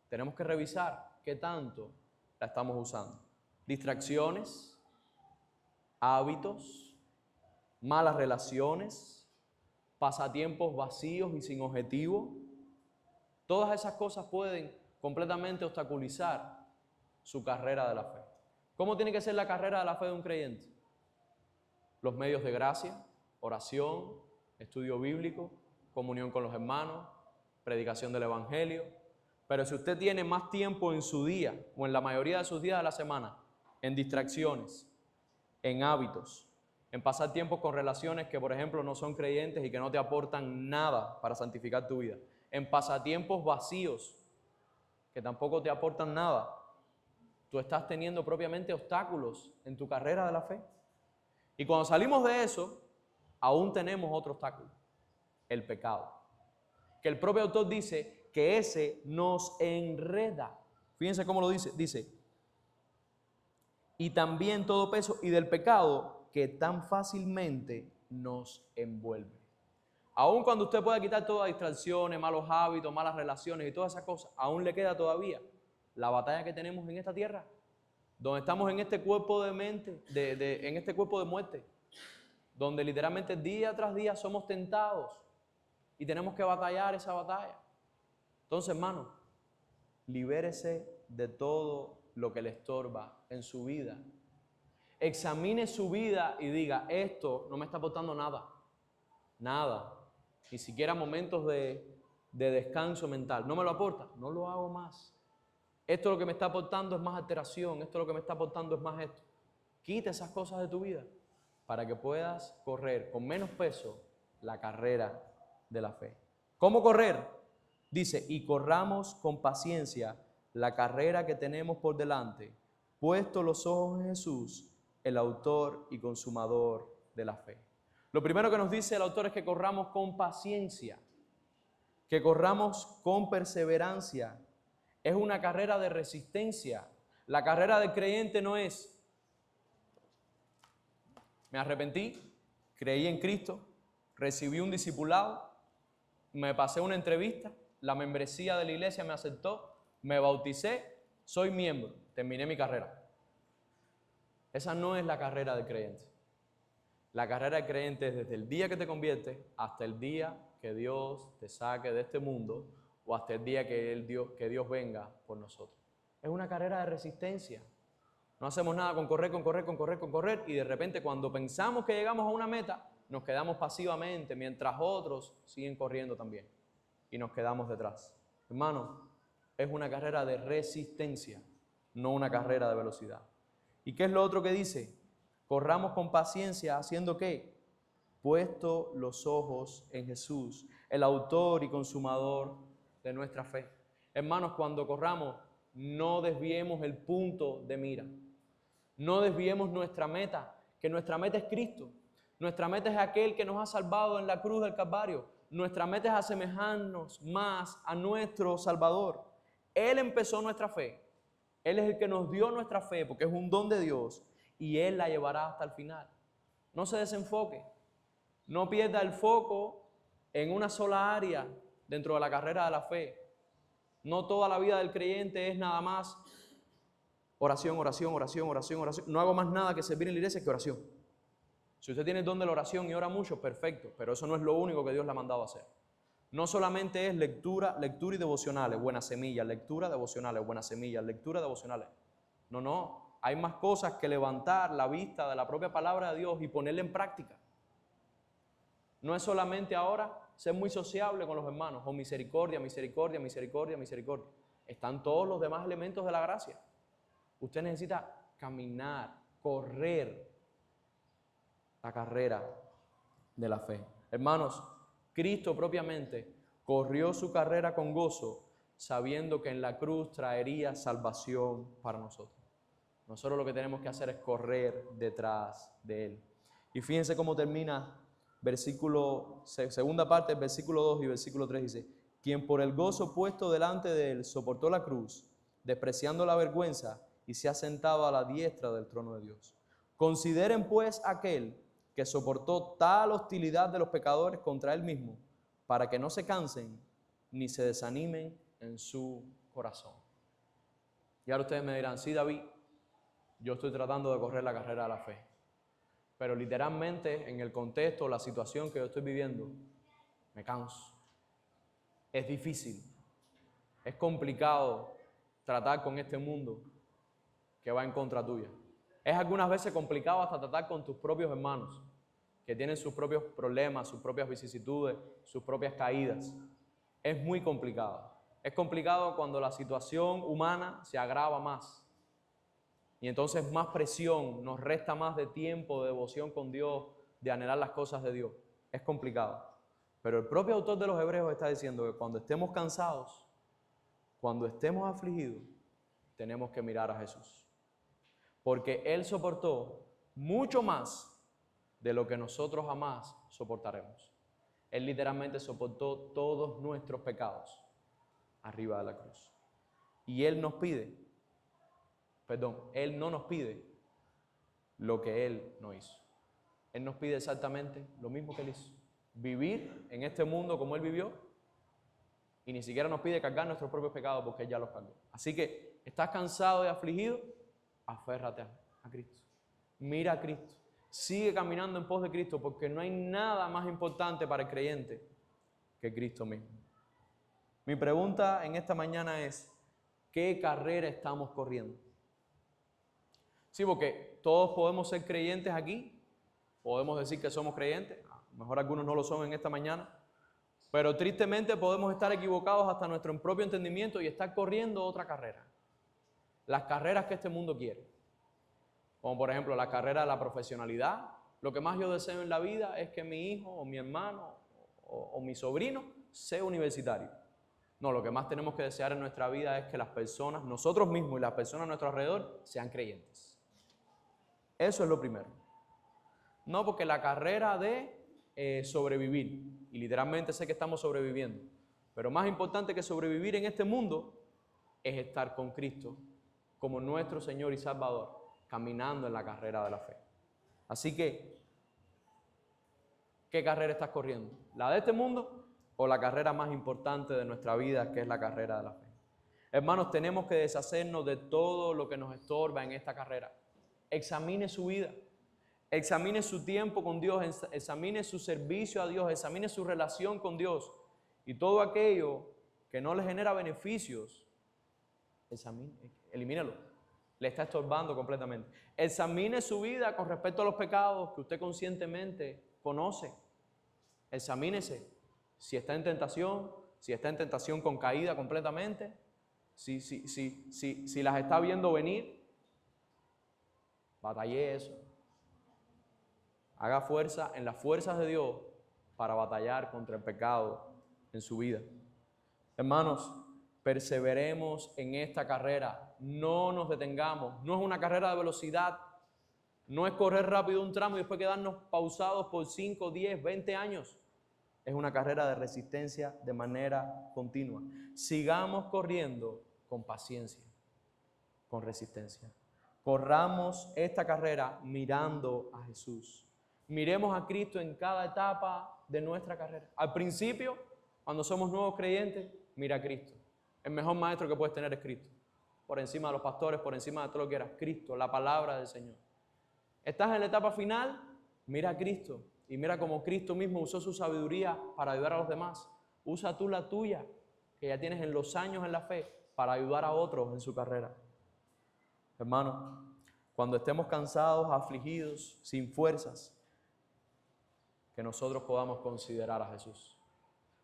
tenemos que revisar qué tanto la estamos usando. Distracciones, hábitos, malas relaciones, pasatiempos vacíos y sin objetivo. Todas esas cosas pueden completamente obstaculizar su carrera de la fe. ¿Cómo tiene que ser la carrera de la fe de un creyente? Los medios de gracia, oración, estudio bíblico, comunión con los hermanos, predicación del evangelio. Pero si usted tiene más tiempo en su día o en la mayoría de sus días de la semana en distracciones, en hábitos, en pasar tiempo con relaciones que, por ejemplo, no son creyentes y que no te aportan nada para santificar tu vida, en pasatiempos vacíos que tampoco te aportan nada, tú estás teniendo propiamente obstáculos en tu carrera de la fe. Y cuando salimos de eso, aún tenemos otro obstáculo, el pecado. Que el propio autor dice que ese nos enreda. Fíjense cómo lo dice. Dice, y también todo peso y del pecado que tan fácilmente nos envuelve. Aún cuando usted pueda quitar todas las distracciones, malos hábitos, malas relaciones y todas esas cosas, aún le queda todavía la batalla que tenemos en esta tierra, donde estamos en este cuerpo de mente, en este cuerpo de muerte, donde literalmente día tras día somos tentados y tenemos que batallar esa batalla. Entonces, hermano, libérese de todo lo que le estorba en su vida. Examine su vida y diga, esto no me está aportando nada, nada, ni siquiera momentos de descanso mental. ¿No me lo aporta? No lo hago más. Esto lo que me está aportando es más alteración, esto lo que me está aportando es más esto. Quita esas cosas de tu vida para que puedas correr con menos peso la carrera de la fe. ¿Cómo correr? Dice, y corramos con paciencia la carrera que tenemos por delante, puesto los ojos en Jesús, el autor y consumador de la fe. Lo primero que nos dice el autor es que corramos con paciencia, que corramos con perseverancia. Es una carrera de resistencia. La carrera del creyente no es, me arrepentí, creí en Cristo, recibí un discipulado, me pasé una entrevista, la membresía de la iglesia me aceptó, me bauticé, soy miembro, terminé mi carrera. Esa no es la carrera del creyente. La carrera del creyente es desde el día que te conviertes hasta el día que Dios te saque de este mundo o hasta el día que Dios venga por nosotros. Es una carrera de resistencia. No hacemos nada con correr y de repente cuando pensamos que llegamos a una meta, nos quedamos pasivamente mientras otros siguen corriendo también y nos quedamos detrás. Hermano, es una carrera de resistencia, no una carrera de velocidad. ¿Y qué es lo otro que dice? Corramos con paciencia, ¿haciendo qué? Puesto los ojos en Jesús, el autor y consumador de nuestra fe. Hermanos, cuando corramos, no desviemos el punto de mira. No desviemos nuestra meta, que nuestra meta es Cristo. Nuestra meta es aquel que nos ha salvado en la cruz del Calvario. Nuestra meta es asemejarnos más a nuestro Salvador. Él empezó nuestra fe. Él es el que nos dio nuestra fe porque es un don de Dios y Él la llevará hasta el final. No se desenfoque. No pierda el foco en una sola área dentro de la carrera de la fe. No toda la vida del creyente es nada más oración, oración, oración, oración, oración. No hago más nada que servir en la iglesia que oración. Si usted tiene el don de la oración y ora mucho, perfecto, pero eso no es lo único que Dios le ha mandado a hacer. No solamente es lectura y devocionales, buenas semillas, lectura, devocionales, buenas semillas, lectura, devocionales. No, hay más cosas que levantar la vista de la propia palabra de Dios y ponerla en práctica. No es solamente ahora ser muy sociable con los hermanos, o misericordia, misericordia, misericordia, misericordia. Están todos los demás elementos de la gracia. Usted necesita caminar, correr la carrera de la fe. Hermanos, Cristo propiamente corrió su carrera con gozo, sabiendo que en la cruz traería salvación para nosotros. Nosotros lo que tenemos que hacer es correr detrás de Él. Y fíjense cómo termina segunda parte del versículo 2 y versículo 3 dice: quien por el gozo puesto delante de Él soportó la cruz, despreciando la vergüenza, y se ha sentado a la diestra del trono de Dios. Consideren pues aquel que soportó tal hostilidad de los pecadores contra Él mismo, para que no se cansen ni se desanimen en su corazón. Y ahora ustedes me dirán: sí, David, yo estoy tratando de correr la carrera de la fe, pero literalmente en el contexto, la situación que yo estoy viviendo, me canso. Es difícil, es complicado tratar con este mundo que va en contra tuya. Es algunas veces complicado hasta tratar con tus propios hermanos, que tienen sus propios problemas, sus propias vicisitudes, sus propias caídas. Es muy complicado. Es complicado cuando la situación humana se agrava más. Y entonces más presión, nos resta más de tiempo, de devoción con Dios, de anhelar las cosas de Dios. Es complicado. Pero el propio autor de los Hebreos está diciendo que cuando estemos cansados, cuando estemos afligidos, tenemos que mirar a Jesús. Porque Él soportó mucho más de lo que nosotros jamás soportaremos. Él literalmente soportó todos nuestros pecados arriba de la cruz. Y Él no nos pide lo que Él no hizo. Él nos pide exactamente lo mismo que Él hizo. Vivir en este mundo como Él vivió, y ni siquiera nos pide cargar nuestros propios pecados porque Él ya los cargó. Así que, ¿estás cansado y afligido? Aférrate a Cristo. Mira a Cristo. Sigue caminando en pos de Cristo, porque no hay nada más importante para el creyente que Cristo mismo. Mi pregunta en esta mañana es: ¿qué carrera estamos corriendo? Sí, porque todos podemos ser creyentes aquí, podemos decir que somos creyentes, a lo mejor algunos no lo son en esta mañana, pero tristemente podemos estar equivocados hasta nuestro propio entendimiento y estar corriendo otra carrera. Las carreras que este mundo quiere, como por ejemplo la carrera de la profesionalidad. Lo que más yo deseo en la vida es que mi hijo o mi hermano o mi sobrino sea universitario. No, lo que más tenemos que desear en nuestra vida es que las personas, nosotros mismos y las personas a nuestro alrededor, sean creyentes. Eso es lo primero. No, porque la carrera de sobrevivir, y literalmente sé que estamos sobreviviendo, pero más importante que sobrevivir en este mundo es estar con Cristo como nuestro Señor y Salvador, caminando en la carrera de la fe. Así que, ¿qué carrera estás corriendo? ¿La de este mundo o la carrera más importante de nuestra vida, que es la carrera de la fe? Hermanos, tenemos que deshacernos de todo lo que nos estorba en esta carrera. Examine su vida, examine su tiempo con Dios, examine su servicio a Dios, examine su relación con Dios, y todo aquello que no le genera beneficios, elimínalo. Le está estorbando completamente. Examine su vida con respecto a los pecados que usted conscientemente conoce. Examínese si está en tentación con caída completamente, si las está viendo venir. Batalle eso. Haga fuerza en las fuerzas de Dios para batallar contra el pecado en su vida. Hermanos, perseveremos en esta carrera, no nos detengamos. No es una carrera de velocidad, no es correr rápido un tramo y después quedarnos pausados por 5, 10, 20 años. Es una carrera de resistencia de manera continua. Sigamos corriendo con paciencia, con resistencia. Corramos esta carrera mirando a Jesús. Miremos a Cristo en cada etapa de nuestra carrera. Al principio, cuando somos nuevos creyentes, mira a Cristo. El mejor maestro que puedes tener es Cristo. Por encima de los pastores, por encima de todo lo que quieras. Cristo, la palabra del Señor. ¿Estás en la etapa final? Mira a Cristo. Y mira cómo Cristo mismo usó su sabiduría para ayudar a los demás. Usa tú la tuya, que ya tienes en los años en la fe, para ayudar a otros en su carrera. Hermano, cuando estemos cansados, afligidos, sin fuerzas, que nosotros podamos considerar a Jesús.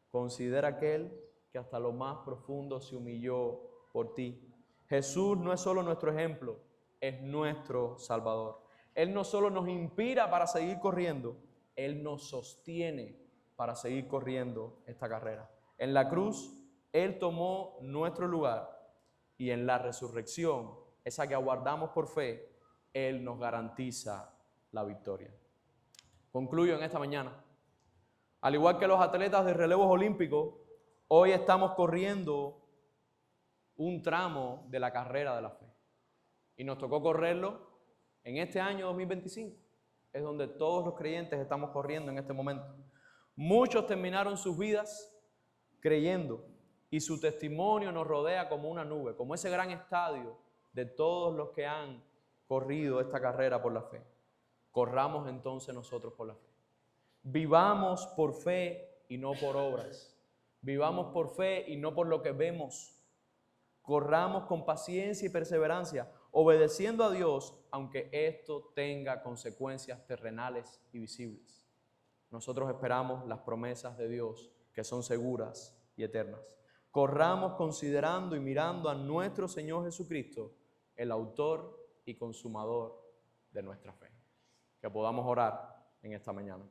Considera aquel que hasta lo más profundo se humilló por ti. Jesús no es solo nuestro ejemplo, es nuestro Salvador. Él no solo nos inspira para seguir corriendo, Él nos sostiene para seguir corriendo esta carrera. En la cruz, Él tomó nuestro lugar y en la resurrección, esa que aguardamos por fe, Él nos garantiza la victoria. Concluyo en esta mañana. Al igual que los atletas de relevos olímpicos, hoy estamos corriendo un tramo de la carrera de la fe. Y nos tocó correrlo en este año 2025. Es donde todos los creyentes estamos corriendo en este momento. Muchos terminaron sus vidas creyendo y su testimonio nos rodea como una nube, como ese gran estadio de todos los que han corrido esta carrera por la fe. Corramos entonces nosotros por la fe. Vivamos por fe y no por obras. Vivamos por fe y no por lo que vemos. Corramos con paciencia y perseverancia, obedeciendo a Dios, aunque esto tenga consecuencias terrenales y visibles. Nosotros esperamos las promesas de Dios, que son seguras y eternas. Corramos considerando y mirando a nuestro Señor Jesucristo, el autor y consumador de nuestra fe. Que podamos orar en esta mañana.